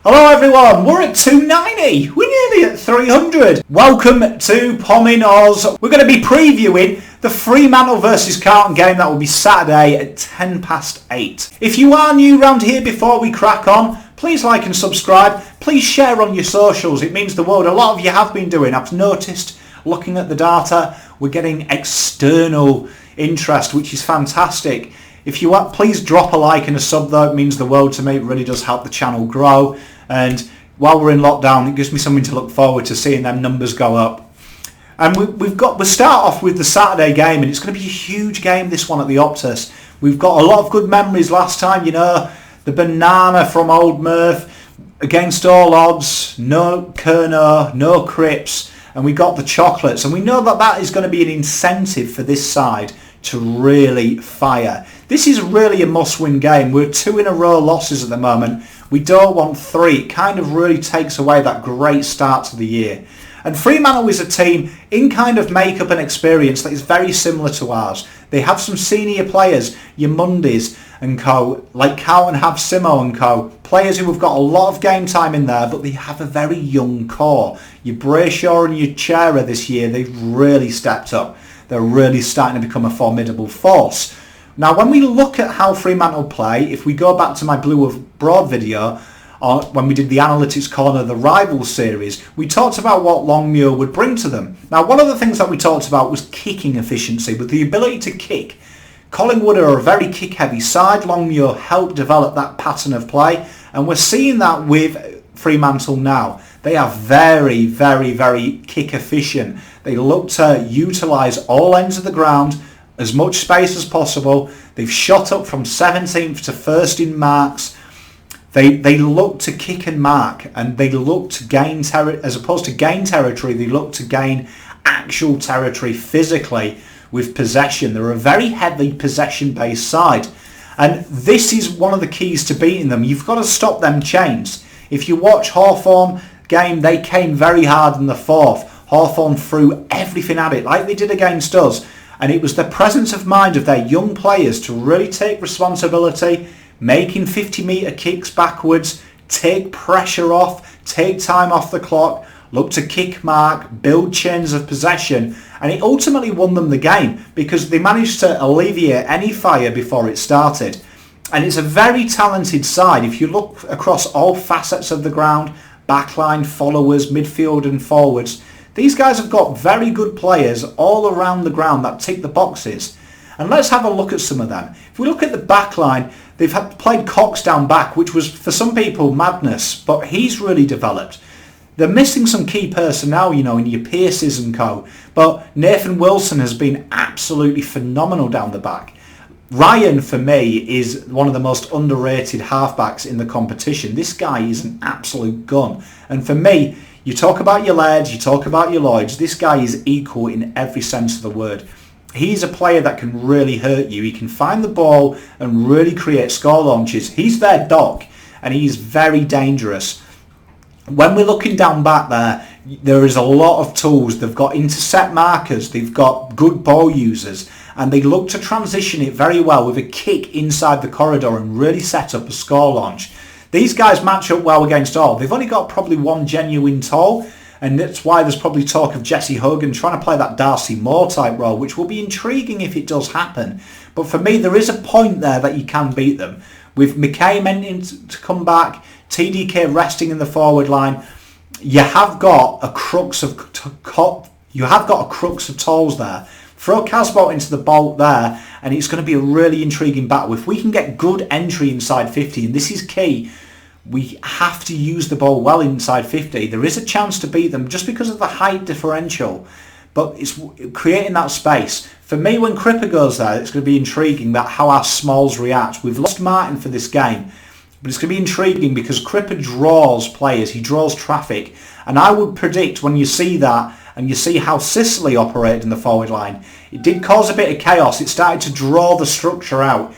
Hello everyone, we're at 290, we're nearly at 300. Welcome to Pommyinoz. We're going to be previewing the Fremantle versus Carlton game that will be Saturday at 8:10. If you are new around here, before we crack on, please like and subscribe. Please share on your socials, it means the world. A lot of you have been doing. I've noticed, looking at the data, we're getting external interest, which is fantastic. If you want, please drop a like and a sub though, it means the world to me. It really does help the channel grow. And while we're in lockdown, it gives me something to look forward to, seeing them numbers go up. And we'll start off with the Saturday game, and it's going to be a huge game, this one at the Optus. We've got a lot of good memories last time, you know, the banana from Old Murph, against all odds, no Kerno, no Crips, and we got the chocolates. And we know that that is going to be an incentive for this side to really fire. This is really a must-win game. We're 2 in a row losses at the moment. We don't want 3. It kind of really takes away that great start to the year. And Fremantle is a team in kind of makeup and experience that is very similar to ours. They have some senior players, your Mundys and co, like Carlton have Simo and co, players who have got a lot of game time in there, but they have a very young core. Your Brayshaw and your Chera this year, they've really stepped up. They're really starting to become a formidable force. Now, when we look at how Fremantle play, if we go back to my Blue of Broad video, when we did the Analytics Corner, the Rivals series, we talked about what Longmuir would bring to them. Now, one of the things that we talked about was kicking efficiency, with the ability to kick. Collingwood are a very kick-heavy side. Longmuir helped develop that pattern of play, and we're seeing that with Fremantle now. They are very, very, very kick efficient. They look to utilise all ends of the ground, as much space as possible. They've shot up from 17th to 1st in marks. They look to kick and mark, and they look to gain territory, as opposed to gain territory, they look to gain actual territory physically with possession. They're a very heavy possession-based side, and this is one of the keys to beating them. You've got to stop them chains. If you watch Hawthorn game, they came very hard in the 4th. Hawthorn threw everything at it, like they did against us. And it was the presence of mind of their young players to really take responsibility, making 50-metre kicks backwards, take pressure off, take time off the clock, look to kick mark, build chains of possession. And it ultimately won them the game because they managed to alleviate any fire before it started. And it's a very talented side. If you look across all facets of the ground, backline, followers, midfield and forwards, these guys have got very good players all around the ground that tick the boxes. And let's have a look at some of them. If we look at the back line, they've played Cox down back, which was for some people madness, but he's really developed. They're missing some key personnel, you know, in your Pierces and co. But Nathan Wilson has been absolutely phenomenal down the back. Ryan, for me, is one of the most underrated halfbacks in the competition. This guy is an absolute gun. And for me, you talk about your Lairds, you talk about your Lloyds, this guy is equal in every sense of the word. He's a player that can really hurt you. He can find the ball and really create score launches. He's their doc, and he's very dangerous. When we're looking down back there is a lot of tools. They've got intercept markers, they've got good ball users, and they look to transition it very well with a kick inside the corridor and really set up a score launch. These guys match up well against all. They've only got probably one genuine tall, and that's why there's probably talk of Jesse Hogan trying to play that Darcy Moore type role, which will be intriguing if it does happen. But for me, there is a point there that you can beat them. With McKay meant to come back, TDK resting in the forward line, you have got a crux of tolls there. Throw Casbolt into the bolt there, and it's going to be a really intriguing battle. If we can get good entry inside 50, and this is key, we have to use the ball well inside 50. There is a chance to beat them just because of the height differential, but it's creating that space. For me, when Cripper goes there, it's going to be intriguing about how our smalls react. We've lost Martin for this game, but it's going to be intriguing because Cripper draws players, he draws traffic, and I would predict when you see that, and you see how Sicily operated in the forward line, it did cause a bit of chaos. It started to draw the structure out.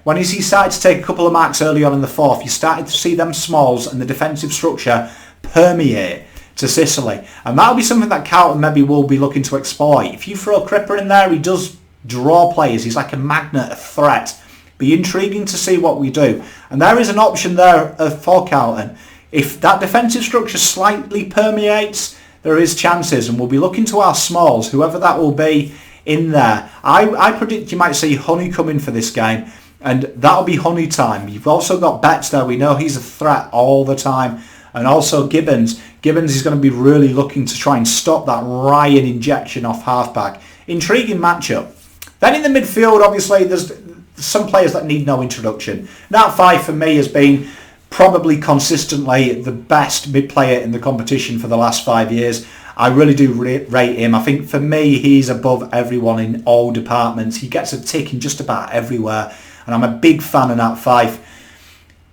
When he started to take a couple of marks early on in the 4th, you started to see them smalls and the defensive structure permeate to Sicily. And that'll be something that Carlton maybe will be looking to exploit. If you throw Cripper in there, he does draw players. He's like a magnet, a threat. Be intriguing to see what we do. And there is an option there for Carlton. If that defensive structure slightly permeates, there is chances, and we'll be looking to our smalls, whoever that will be in there. I predict you might see Honey coming for this game, and that'll be Honey time. You've also got Betts there. We know he's a threat all the time. And also Gibbons. Gibbons is going to be really looking to try and stop that Ryan injection off halfback. Intriguing matchup. Then in the midfield, obviously, there's some players that need no introduction. Nat Fyfe for me has been probably consistently the best mid player in the competition for the last 5 years. I really do rate him. I think for me, he's above everyone in all departments. He gets a tick in just about everywhere. And I'm a big fan of Nat Fyfe.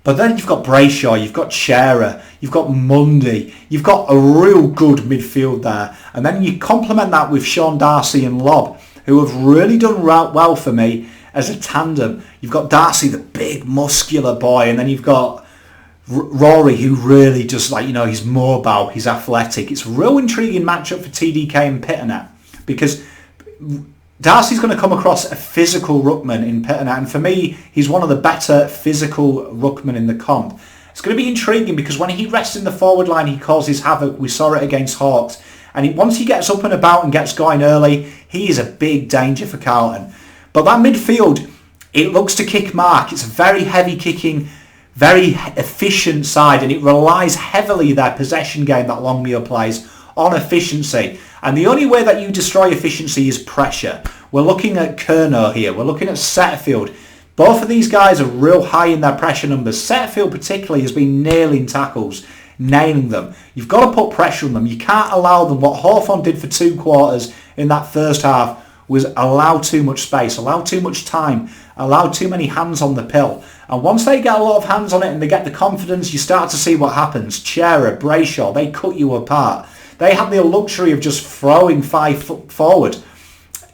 But then you've got Brayshaw, you've got Shearer, you've got Mundy, you've got a real good midfield there. And then you complement that with Sean Darcy and Lobb, who have really done well for me as a tandem. You've got Darcy, the big muscular boy, and then you've got Rory, who really just, like, you know, he's mobile, he's athletic. It's a real intriguing matchup for TDK and Pitternet, because Darcy's going to come across a physical ruckman in Pitternet, and for me, he's one of the better physical ruckmen in the comp. It's going to be intriguing because when he rests in the forward line, he causes havoc. We saw it against Hawks. And once he gets up and about and gets going early, he is a big danger for Carlton. But that midfield, it looks to kick mark. It's a very heavy kicking, very efficient side, and it relies heavily, their possession game that Longmuir plays, on efficiency. And the only way that you destroy efficiency is pressure. We're looking at Curnow here. We're looking at Setterfield. Both of these guys are real high in their pressure numbers. Setterfield particularly has been nailing tackles, nailing them. You've got to put pressure on them. You can't allow them. What Hawthorn did for 2 quarters in that first half was allow too much space, allow too much time, allow too many hands on the pill. And once they get a lot of hands on it and they get the confidence, you start to see what happens. Shearer, Brayshaw, they cut you apart. They had the luxury of just throwing 5 foot forward.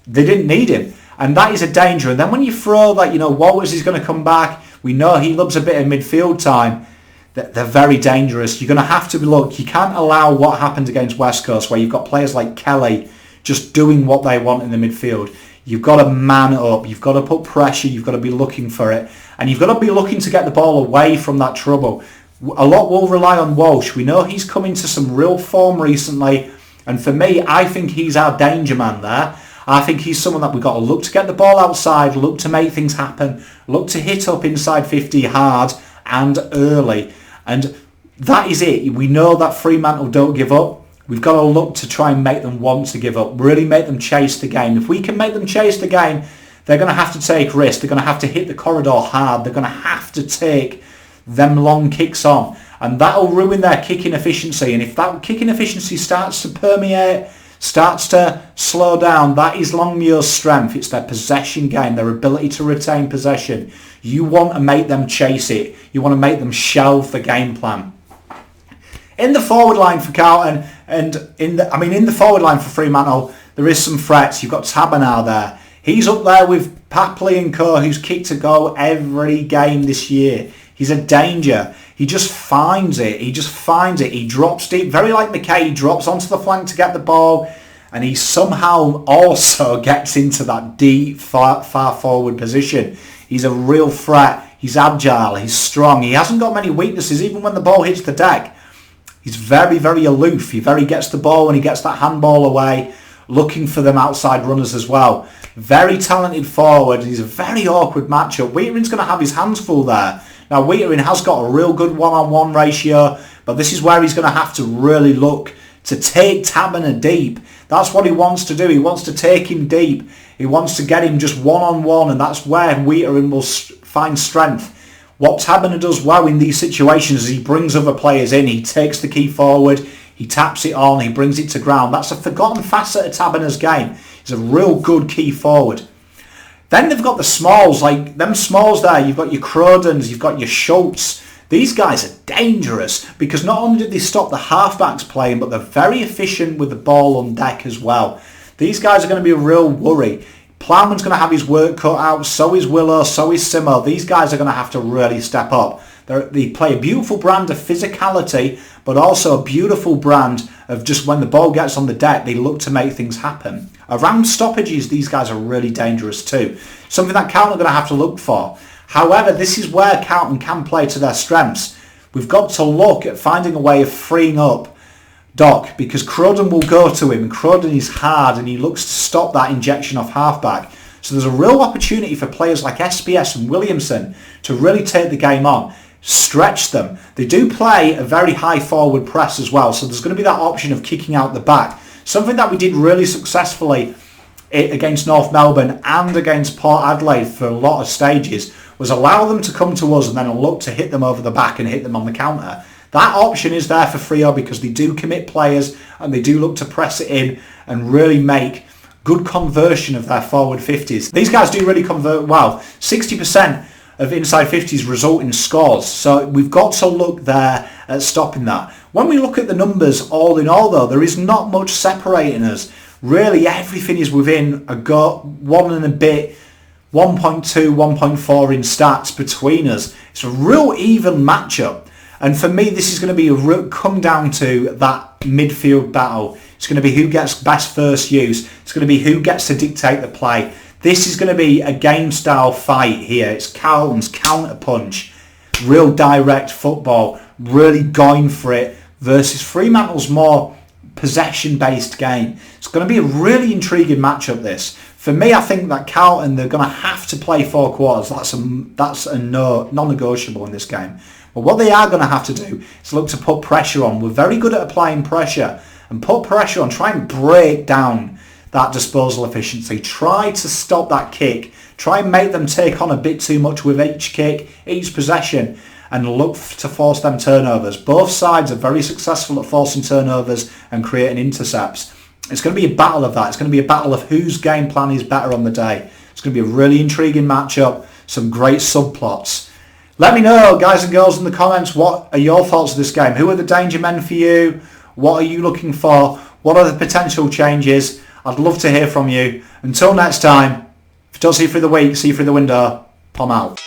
They didn't need him. And that is a danger. And then when you throw that, you know, Walters is going to come back. We know he loves a bit of midfield time. They're very dangerous. You're going to have to look. You can't allow what happened against West Coast, where you've got players like Kelly just doing what they want in the midfield. You've got to man up. You've got to put pressure. You've got to be looking for it. And you've got to be looking to get the ball away from that trouble. A lot will rely on Walsh. We know he's come into some real form recently. And for me, I think he's our danger man there. I think he's someone that we've got to look to get the ball outside, look to make things happen, look to hit up inside 50 hard and early. And that is it. We know that Fremantle don't give up. We've got to look to try and make them want to give up, really make them chase the game. If we can make them chase the game, they're going to have to take risks. They're going to have to hit the corridor hard. They're going to have to take them long kicks on. And that'll ruin their kicking efficiency. And if that kicking efficiency starts to permeate, starts to slow down, that is Longmuir's strength. It's their possession game, their ability to retain possession. You want to make them chase it. You want to make them shelve the game plan. In the forward line for Carlton, and in the forward line for Fremantle, there is some threats. You've got Taberner there. He's up there with Papley and co, who's kicked a goal every game this year. He's a danger. He just finds it. He drops deep. Very like McKay, he drops onto the flank to get the ball, and he somehow also gets into that deep, far forward position. He's a real threat. He's agile. He's strong. He hasn't got many weaknesses, even when the ball hits the deck. He's very, very aloof. He very gets the ball and he gets that handball away, looking for them outside runners as well. Very talented forward. He's a very awkward matchup. Wheatering's going to have his hands full there. Now, Wheatering has got a real good one-on-one ratio, but this is where he's going to have to really look to take Taberner deep. That's what he wants to do. He wants to take him deep. He wants to get him just one-on-one, and that's where Wheatering will find strength. What Taberner does well in these situations is he brings other players in. He takes the key forward. He taps it on. He brings it to ground. That's a forgotten facet of Taberner's game. He's a real good key forward. Then they've got the smalls, like them smalls there. You've got your Crodens, you've got your Schultz. These guys are dangerous because not only did they stop the halfbacks playing, but they're very efficient with the ball on deck as well. These guys are going to be a real worry. Plowman's going to have his work cut out, so is Willow, so is Simo. These guys are going to have to really step up. They play a beautiful brand of physicality, but also a beautiful brand of just when the ball gets on the deck, they look to make things happen. Around stoppages, these guys are really dangerous too. Something that Carlton are going to have to look for. However, this is where Carlton can play to their strengths. We've got to look at finding a way of freeing up Doc, because Croden will go to him, and Croden is hard and he looks to stop that injection off halfback. So there's a real opportunity for players like SPS and Williamson to really take the game on, stretch them. They do play a very high forward press as well, so there's going to be that option of kicking out the back. Something that we did really successfully against North Melbourne and against Port Adelaide for a lot of stages was allow them to come to us and then look to hit them over the back and hit them on the counter. That option is there for Freo because they do commit players and they do look to press it in and really make good conversion of their forward 50s. These guys do really convert well. 60% of inside 50s result in scores. So we've got to look there at stopping that. When we look at the numbers all in all though, there is not much separating us. Really everything is within a one and a bit, 1.2, 1.4 in stats between us. It's a real even matchup. And for me, this is going to be come down to that midfield battle. It's going to be who gets best first use. It's going to be who gets to dictate the play. This is going to be a game-style fight here. It's Carlton's counter-punch, real direct football, really going for it, versus Fremantle's more possession-based game. It's going to be a really intriguing matchup, this. For me, I think that Carlton, they're going to have to play 4 quarters. That's a non-negotiable in this game. But what they are going to have to do is look to put pressure on. We're very good at applying pressure. And put pressure on. Try and break down that disposal efficiency. Try to stop that kick. Try and make them take on a bit too much with each kick, each possession, and look to force them turnovers. Both sides are very successful at forcing turnovers and creating intercepts. It's going to be a battle of that. It's going to be a battle of whose game plan is better on the day. It's going to be a really intriguing matchup. Some great subplots. Let me know, guys and girls, in the comments, what are your thoughts of this game? Who are the danger men for you? What are you looking for? What are the potential changes? I'd love to hear from you. Until next time, if I don't see you through the week, see you through the window. Pom out.